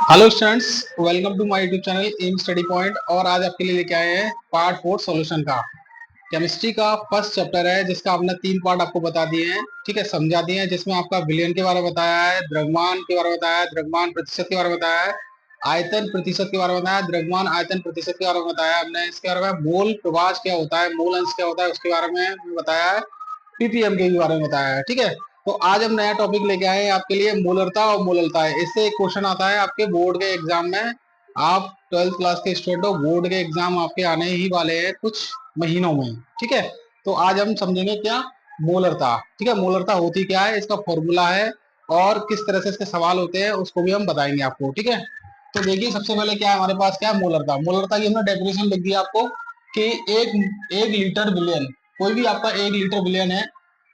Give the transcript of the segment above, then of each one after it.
Hello students, welcome to my YouTube channel M study point. और आज आपके लिए लेके आए हैं पार्ट 4 सॉल्यूशन का। केमिस्ट्री का फर्स्ट चैप्टर है जिसका हमने 3 पार्ट आपको बता दिए हैं, ठीक है, समझा दिए हैं। जिसमें आपका विलयन के बारे में बताया है, द्रव्यमान के बारे में बताया है, द्रव्यमान प्रतिशत के बारे में बताया है, आयतन प्रतिशत के बारे में बताया, द्रव्यमान आयतन प्रतिशत के बारे में बताया हमने। इसके बारे में मोल प्रभाज क्या होता है, मोल अंश क्या होता है, उसके बारे में बताया है। पीपीएम के भी बारे में बताया है, ठीक है। तो आज हम नया टॉपिक लेके आए हैं आपके लिए, मोलरता और मोललता है। इससे एक क्वेश्चन आता है आपके बोर्ड के एग्जाम में। आप 12th क्लास के स्टूडेंट हो, बोर्ड के एग्जाम आपके आने ही वाले हैं कुछ महीनों में, ठीक है। तो आज हम समझेंगे क्या मोलरता, ठीक है। मोलरता होती क्या है, इसका फॉर्मूला है, और किस तरह से इसके सवाल होते हैं उसको भी हम बताएंगे आपको, ठीक है। तो देखिए सबसे पहले क्या है हमारे पास, क्या है मोलरता। मोलरता की हमने डेफिनेशन लिख दिया आपको कि एक लीटर विलियन, कोई भी आपका 1 लीटर विलियन है,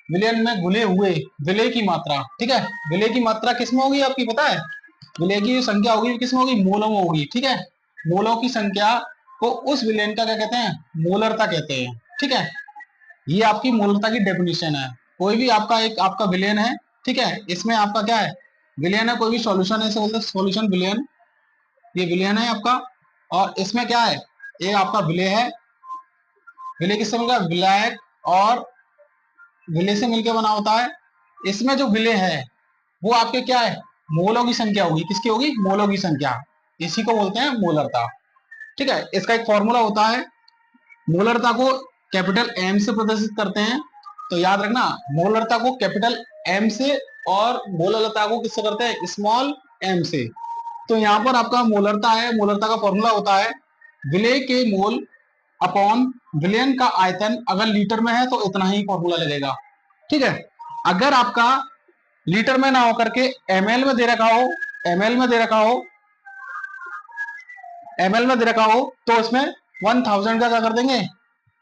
विलयन में घुले हुए विलय की मात्रा, ठीक है। विलय की मात्रा किसमें होगी आपकी पता है? विलय की जो संख्या होगी किसमें होगी, मोलों में होगी, ठीक है। मोलों की संख्या को उस विलयन का क्या कहते हैं, मोलरता कहते हैं, ठीक है। ये आपकी मोलरता की डेफिनेशन है। कोई भी आपका एक आपका विलयन है, ठीक है, इसमें आपका क्या है, विलयन है, कोई भी सॉल्यूशन है, इसे बोलते हैं सॉल्यूशन विलयन। ये विलयन है आपका, और इसमें क्या है, ये आपका विलय है। विलय किससे मिलकर, विलायक और विलय से मिलकर बना होता है। इसमें जो विलय है वो आपके क्या है, मोलों की संख्या होगी। किसकी होगी, मोलों की संख्या। इसी को बोलते हैं मोलरता, ठीक है। इसका एक फॉर्मूला होता है, मोलरता को कैपिटल एम से प्रदर्शित करते हैं। तो याद रखना, मोलरता को कैपिटल एम से और मोलरता को किससे करते हैं, स्मॉल एम से। तो यहाँ पर आपका मोलरता है, मोलरता का फॉर्मूला होता है विलय के मोल अपॉन विलयन का आयतन। अगर लीटर में है तो इतना ही फॉर्मूला लगेगा, ठीक है। अगर आपका लीटर में ना होकर के एमएल में दे रखा हो, एमएल में दे रखा हो, एमएल में दे रखा हो, तो इसमें 1000 का क्या कर देंगे,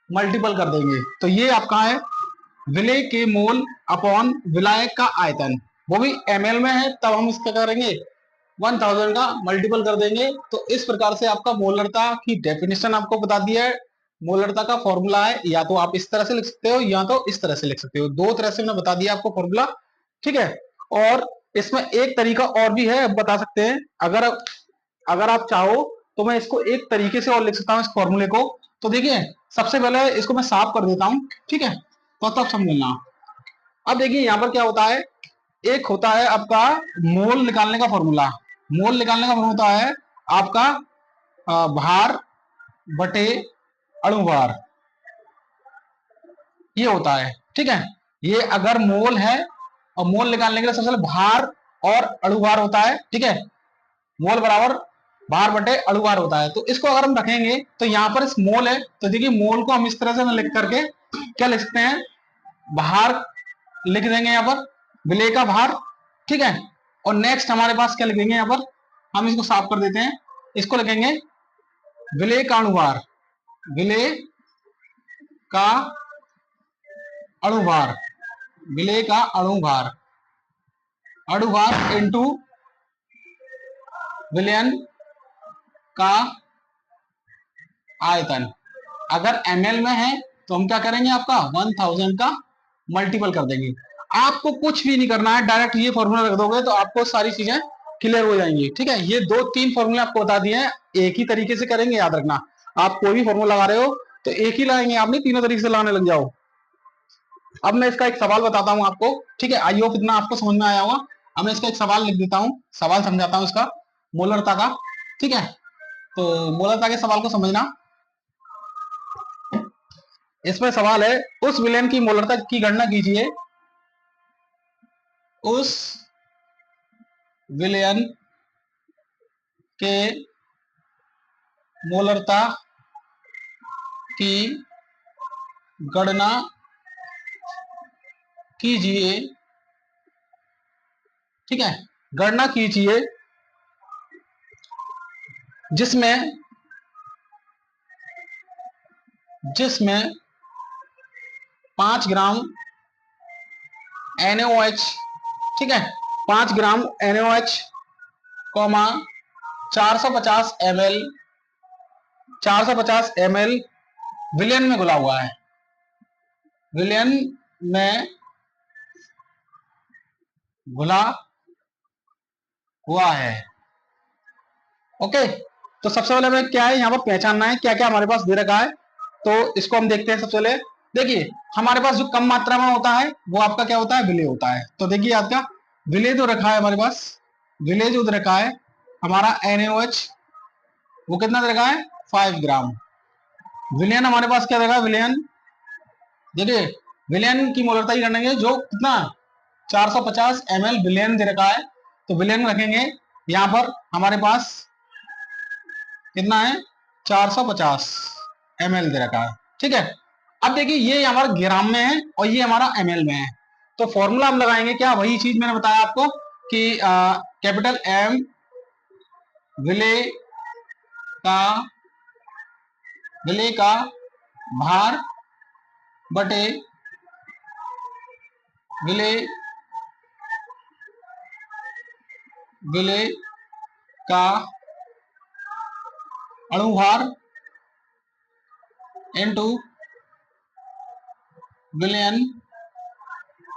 मल्टीपल कर देंगे। तो ये आपका है विलय के मोल अपॉन विलायक का आयतन। वो भी एमएल में है, तब हम इसका करेंगे 1000 का मल्टीपल कर देंगे। तो इस प्रकार से आपका मोलरता की डेफिनेशन आपको बता दिया है। मोलरता का फॉर्मूला है, या तो आप इस तरह से लिख सकते हो या तो इस तरह से लिख सकते हो। दो तरह से मैंने बता दिया आपको फॉर्मूला, ठीक है। और इसमें एक तरीका और भी है, बता सकते हैं। अगर अगर आप चाहो तो मैं इसको एक तरीके से और लिख सकता हूं इस फॉर्मूले को। तो देखिए सबसे पहले इसको मैं साफ कर देता हूं, ठीक है, तो तब समझना। अब देखिए यहां पर क्या होता है, एक होता है आपका मोल निकालने का फॉर्मूला। मोल निकालने का फॉर्मूला होता है आपका भार बटे अणुभार, ये होता है, ठीक है। ये अगर मोल है, और मोल निकालने के लिए सबसे पहले भार और अणुभार होता है, ठीक है। मोल बराबर भार बटे अणुभार होता है। तो इसको अगर हम रखेंगे तो यहाँ पर इस मोल है, तो देखिए मोल को हम इस तरह से लिख करके क्या लिख सकते हैं, भार लिख देंगे यहाँ पर, विलय का भार, ठीक है। और नेक्स्ट हमारे पास क्या लिखेंगे, यहाँ पर हम इसको साफ कर देते हैं, इसको लिखेंगे विलय का अणुभार, विलय का अणुभार, विलय का अणुभार, अणुभार इंटू विलयन का आयतन। अगर एमएल में है तो हम क्या करेंगे, आपका 1000 का मल्टीपल कर देंगे। आपको कुछ भी नहीं करना है, डायरेक्ट ये फॉर्मूला रख दोगे तो आपको सारी चीजें क्लियर हो जाएंगी, ठीक है। ये 2-3 फॉर्मूला आपको बता दिए हैं, एक ही तरीके से करेंगे, याद रखना। आप कोई भी फॉर्मूला लगा रहे हो तो एक ही लाएंगे, आप नहीं तीनों तरीके से लाने लग जाओ। अब मैं इसका एक सवाल बताता हूं आपको, ठीक है। आई होप इतना आपको समझ में आया होगा। अब मैं इसका एक सवाल लिख देता हूं, सवाल समझाता हूं इसका, मोलरता का, ठीक है। तो मोलरता के सवाल को समझना। इसमें सवाल है, उस विलयन की मोलरता की गणना कीजिए। उस विलयन के मोलरता की गणना कीजिए, ठीक है, गणना कीजिए जिसमें जिसमें 5 ग्राम NaOH, ठीक है, 5 ग्राम NaOH, कॉमा 450 ml, 450 ml विलयन में घुला हुआ है, विलयन में घुला हुआ है, ओके, तो सबसे पहले हमें क्या है यहाँ पर पहचानना है, क्या क्या हमारे पास दे रखा है। तो इसको हम देखते हैं। सबसे पहले देखिए, हमारे पास जो कम मात्रा में होता है वो आपका क्या होता है, विलेय होता है। तो देखिए आपका विलेय जो रखा है हमारे पास, विलेय जो रखा है हमारा NaOH, वो कितना दे रखा है, 5 ग्राम। विलयन हमारे पास क्या रखा है, विलयन देखिए, विलयन की मोलरता ही रखेंगे जो कितना 450 ml विलयन दे रखा है। तो विलयन रखेंगे यहाँ पर हमारे पास कितना है, 450 ml दे रखा है। ठीक है, अब देखिए ये हमारा ग्राम में है और ये हमारा ml में है। तो फॉर्मूला हम लगाएंगे क्या, वही चीज मैंने बताया आपको कि कैपिटल M विलेय का, विलेय का भार बटे विलेय, विलेय का अणुभार इनटू विलयन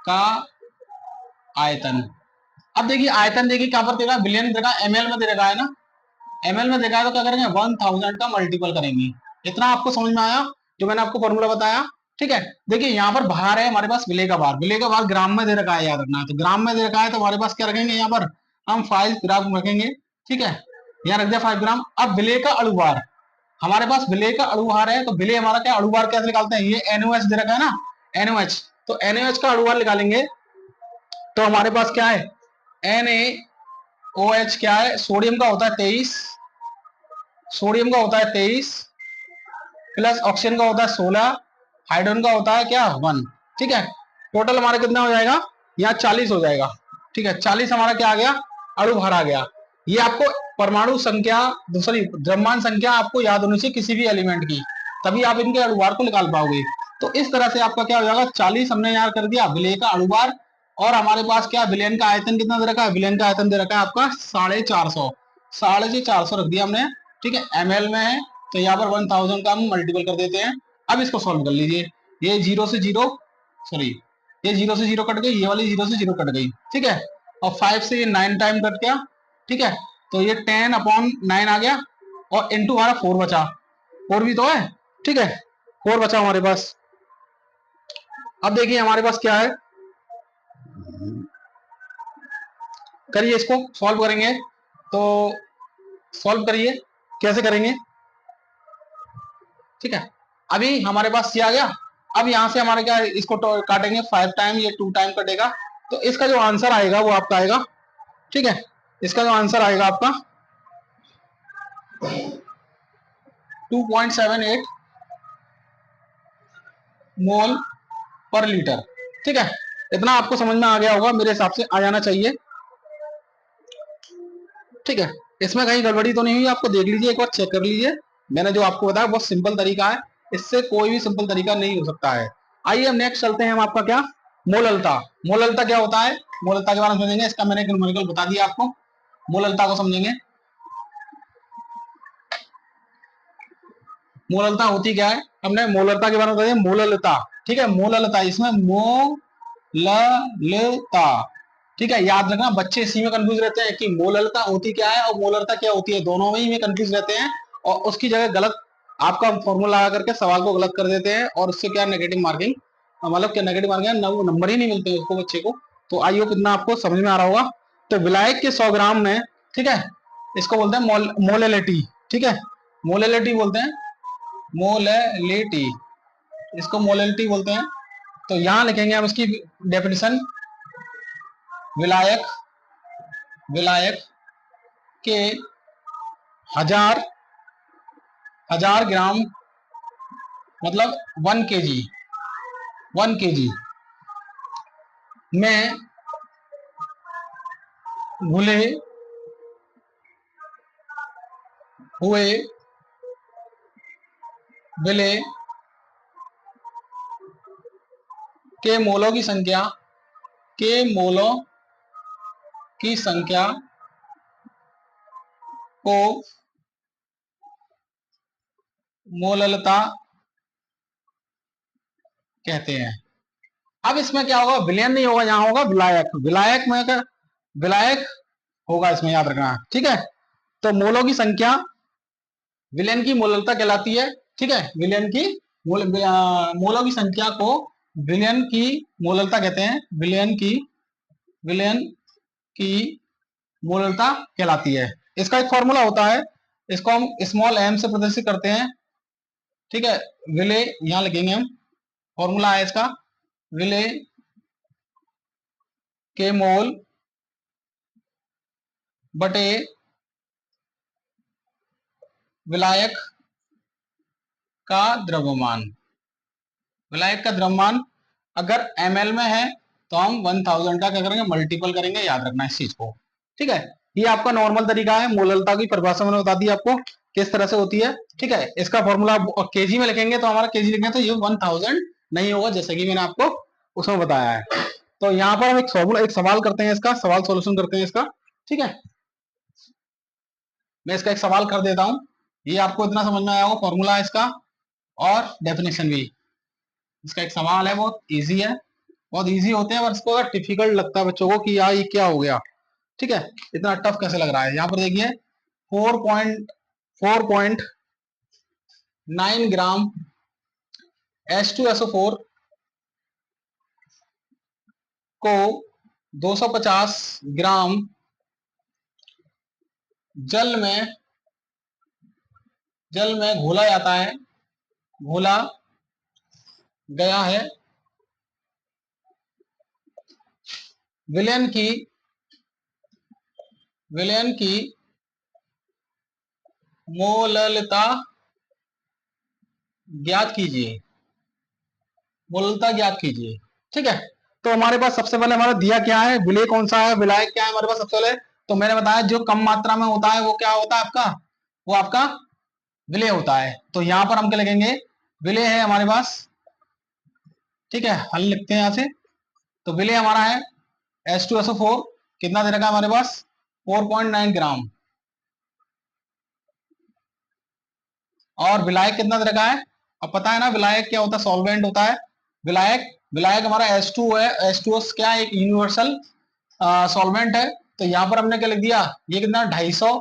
का आयतन। अब देखिए आयतन देखिए क्या पर देगा, विलयन देगा ml में दे रखा है ना, ml में देखा है तो क्या करेंगे 1000 का मल्टीपल करेंगे। इतना आपको समझ में आया जो मैंने आपको फॉर्मूला बताया। ठीक है, देखिए यहाँ पर भार है हमारे पास, विलेय का भार, विलेय का भार ग्राम में दे रखा है, याद रखना है। तो ग्राम में दे रखा है तो हमारे पास क्या रखेंगे, यहाँ पर हम 5 ग्राम रखेंगे। ठीक है, यहाँ रख दिया 5 ग्राम। अब विलेय का अणुभार, हमारे पास विलेय का अणुभार है, तो विलेय हमारा क्या, अणुभार कैसे निकालते हैं, ये NOH दे रखा है ना, NOH, तो NOH का अणुभार निकालेंगे। तो हमारे पास क्या है, NaOH क्या है, सोडियम का होता है 23, सोडियम का होता है 23 प्लस ऑक्सीजन का होता है 16, हाइड्रोजन का होता है क्या 1। ठीक है, टोटल हमारा कितना हो जाएगा, यहाँ 40 हो जाएगा। ठीक है, 40 हमारा क्या आ गया, अणुभार आ गया। ये आपको परमाणु संख्या, दूसरी द्रव्यमान संख्या आपको याद होनी चाहिए किसी भी एलिमेंट की, तभी आप इनके अणुभार को निकाल पाओगे। तो इस तरह से आपका क्या हो जाएगा, 40 हमने यार कर दिया विलेय का अणुभार, और हमारे पास क्या विलयन का आयतन कितना दे रखा है, विलयन का आयतन दे रखा है आपका 450, 450 रख दिया हमने। ठीक है, ml में है तो यहाँ पर 1000 का हम मल्टीपल कर देते हैं। अब इसको सॉल्व कर लीजिए, ये जीरो से जीरो, सॉरी ये जीरो से जीरो कट गई, ये वाली जीरो से जीरो कट गई। ठीक है, और 5 से ये 9 टाइम कट गया। ठीक है, तो ये 10/9 आ गया, और इंटू हमारा 4 बचा, 4 भी तो है। ठीक है, 4 बचा हमारे पास। अब देखिए हमारे पास क्या है, करिए इसको सॉल्व करेंगे। तो सॉल्व करिए, कैसे करेंगे। ठीक है, अभी हमारे पास ये आ गया। अब यहां से हमारे क्या है, इसको काटेंगे 5 टाइम, ये 2 टाइम कटेगा। तो इसका जो आंसर आएगा वो आपका आएगा, ठीक है, इसका जो आंसर आएगा आपका 2.78 मोल पर लीटर। ठीक है, इतना आपको समझ में आ गया होगा, मेरे हिसाब से आ जाना चाहिए। ठीक है, इसमें कहीं गड़बड़ी तो नहीं हुई, आपको देख लीजिए एक बार, चेक कर लीजिए। मैंने जो आपको बताया बहुत सिंपल तरीका है, इससे कोई भी सिंपल तरीका नहीं हो सकता है। आइए हम नेक्स्ट चलते हैं, हम आपका क्या, मोललता। मोललता क्या होता है, मोललता के बारे में समझेंगे, इसका मैंने एक न्यूमेरिकल बता दिया आपको, मोललता को समझेंगे। मोललता होती क्या है, हमने मोललता के बारे में बताया, मोललता। ठीक है, मोललता, इसमें मोललता, ठीक है, याद रखना, बच्चे इसी में कंफ्यूज रहते हैं कि मोललता होती क्या है और मोललता क्या होती है, दोनों में ही में कंफ्यूज रहते हैं, और उसकी जगह गलत आपका फॉर्मूला लगा करके सवाल को गलत कर देते हैं, और उससे क्या नेगेटिव मार्किंग, मतलब क्या नेगेटिव मार्किंग, नंबर ही नहीं मिलते उसको बच्चे को। तो आइए कितना आपको समझ में आ रहा होगा। तो विलायक के 100 ग्राम में, ठीक है, इसको बोलते हैं मोलेलिटी। ठीक है, मोलेलिटी बोलते हैं, मोलेलिटी, इसको मोलेलिटी बोलते हैं। तो यहां लिखेंगे हम इसकी डेफिनेशन, विलायक, विलायक के हजार, हजार ग्राम मतलब 1 kg, 1 kg में घुले हुए विलेय के मोलों की संख्या, के मोलों की संख्या को मोललता कहते हैं। अब इसमें क्या होगा, विलयन नहीं होगा, यहां होगा विलायक, विलायक में विलायक होगा इसमें, याद रखना। ठीक है, तो मोलों की संख्या विलेन की मोलरता कहलाती है। ठीक है, विलेन की मोलों की संख्या को विलेन की मोलरता कहते हैं। विलेन की मोलरता कहलाती है। इसका एक फॉर्मूला होता है, इसको हम स्मॉल एम से प्रदर्शित करते हैं। ठीक है, विले यहां लिखेंगे हम, फॉर्मूला है इसका, विले के मोल बटे विलायक का द्रव्यमान। विलायक का द्रव्यमान अगर ml में है तो हम 1000 का क्या करेंगे, मल्टीपल करेंगे, याद रखना इस चीज को। ठीक है, ये आपका नॉर्मल तरीका है, मोलरता की परिभाषा मैंने बता दी आपको किस तरह से होती है। ठीक है, इसका फॉर्मूला केजी में लिखेंगे तो हमारा केजी लिखेंगे तो ये 1000 नहीं होगा, जैसे कि मैंने आपको उसमें बताया है। तो यहाँ पर हम एक फॉर्मूला, एक सवाल करते हैं, इसका सवाल सोल्यूशन करते हैं इसका। ठीक है, मैं इसका एक सवाल कर देता हूं, ये आपको इतना समझ में आया होगा, फॉर्मूला है इसका और डेफिनेशन भी। इसका एक सवाल है, बहुत इजी है, बहुत इजी होते हैं, पर इसको अगर डिफिकल्ट लगता है बच्चों को कि यार ये क्या हो गया, ठीक है, इतना टफ कैसे लग रहा है। यहाँ पर देखिए 4.9 ग्राम H2SO4 को 250 ग्राम जल में घोला जाता है, घोला गया है। विलयन की मोललता ज्ञात कीजिए, मोललता ज्ञात कीजिए। ठीक है, तो हमारे पास सबसे पहले हमारा दिया क्या है, विलय कौन सा है, विलायक क्या है हमारे पास सबसे पहले। तो मैंने बताया जो कम मात्रा में होता है वो क्या होता है आपका, वो आपका विलय होता है। तो यहां पर हम क्या लिखेंगे, विलय है हमारे पास। ठीक है, हल लिखते हैं यहां से। तो विलय हमारा है H2SO4, कितना दे रखा है हमारे पास, 4.9 ग्राम। और विलायक कितना दे रखा है, अब पता है ना विलायक क्या होता है, सॉल्वेंट होता है विलायक। विलायक हमारा H2 है, H2O क्या है, एक यूनिवर्सल सॉल्वेंट है। तो यहाँ पर हमने क्या लिख दिया, ये कितना 250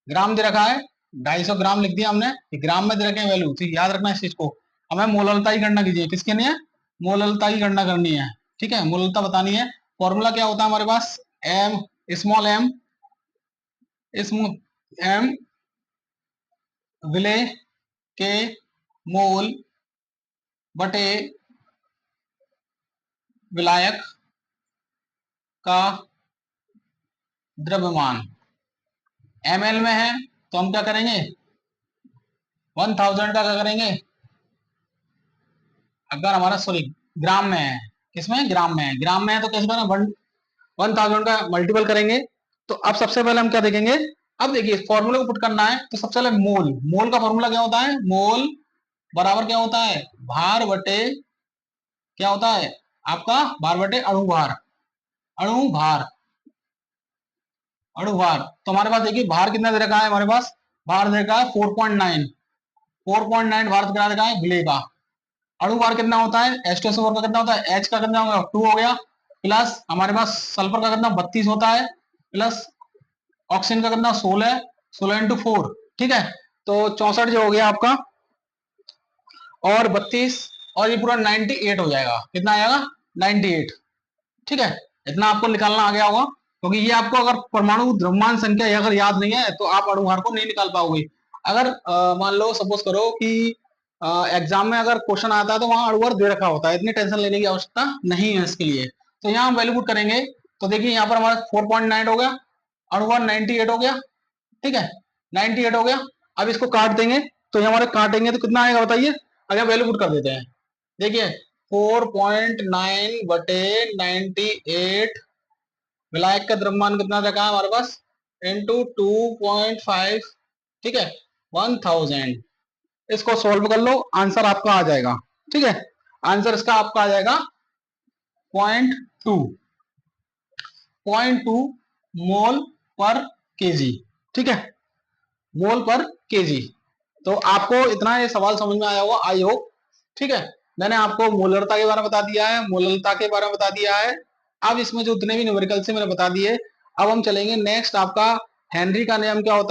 ग्राम दे रखा है, 250 ग्राम लिख दिया हमने, ग्राम में दे रखे हैं वैल्यू। तो याद रखना इस चीज को, हमें मोललता की गणना कीजिए, किसके लिए, मोललता की गणना करनी है। ठीक है, मोललता बतानी है। फॉर्मूला क्या होता है हमारे पास, एम, स्मॉल एम, एम विलय के मोल बटे विलायक का द्रव्यमान। ml में है तो हम क्या करेंगे, 1000 का क्या करेंगे, अगर हमारा सॉरी ग्राम में है, किसमें, ग्राम में है, ग्राम में है तो कैसे करें, 1000 का मल्टीपल करेंगे। तो अब सबसे पहले हम क्या देखेंगे, अब देखिए फॉर्मूले को पुट करना है। तो सबसे पहले मोल, मोल का फॉर्मूला क्या होता है, मोल बराबर क्या होता है, भार बटे क्या होता है आपका, भार बटे अणुभार, अणुभार, अणुभार। तो हमारे पास देखिए भार कितना दे रखा है, हमारे पास भार दे रखा है 4.9, 4.9 भार कितना दे रखा है विलय का। अणुभार कितना होता है, H2SO4 का कितना होता है, H का कितना होगा 2 हो गया, प्लस हमारे पास सल्फर का कितना 32 होता है, प्लस ऑक्सीजन का कितना 16, 16 इंटू 4। ठीक है, तो 64 जो हो गया आपका, और 32, और ये पूरा 98 हो जाएगा, कितना आएगा 98। ठीक है, इतना आपको निकालना आ गया होगा, क्योंकि ये आपको अगर परमाणु द्रव्यमान संख्या अगर याद नहीं है तो आप अणुभार को नहीं निकाल पाओगे। अगर मान लो सपोज करो कि एग्जाम में अगर क्वेश्चन आता है तो वहां अणुभार दे रखा होता है, इतनी टेंशन लेने की आवश्यकता नहीं है इसके लिए। तो यहाँ हम वैल्यू पुट करेंगे, तो देखिए यहाँ पर हमारा 4.9 हो गया, अणुभार 98 हो गया। ठीक है, 98 हो गया। अब इसको काट देंगे, तो ये हमारे काटेंगे तो कितना आएगा बताइए, अगर वैल्यू पुट कर देते हैं, देखिए 4.9 बटे 98, विलायक का द्रव्यमान कितना रखा है हमारे पास, इंटू 2.5। ठीक है, 1000, इसको सोल्व कर लो, आंसर आपका आ जाएगा। ठीक है, आंसर इसका आपका आ जाएगा 0.2, 0.2 मोल पर केजी। ठीक है, मोल पर केजी। तो आपको इतना ये सवाल समझ में आया होगा, आई होप। ठीक है, मैंने आपको मोलरता के बारे में बता दिया है, मोललता के बारे में बता दिया है। अब इसमें जो उतने भी न्यूमेरिकल से मैंने बता दिए, अब हम चलेंगे नेक्स्ट, आपका हेनरी का नियम क्या होता है।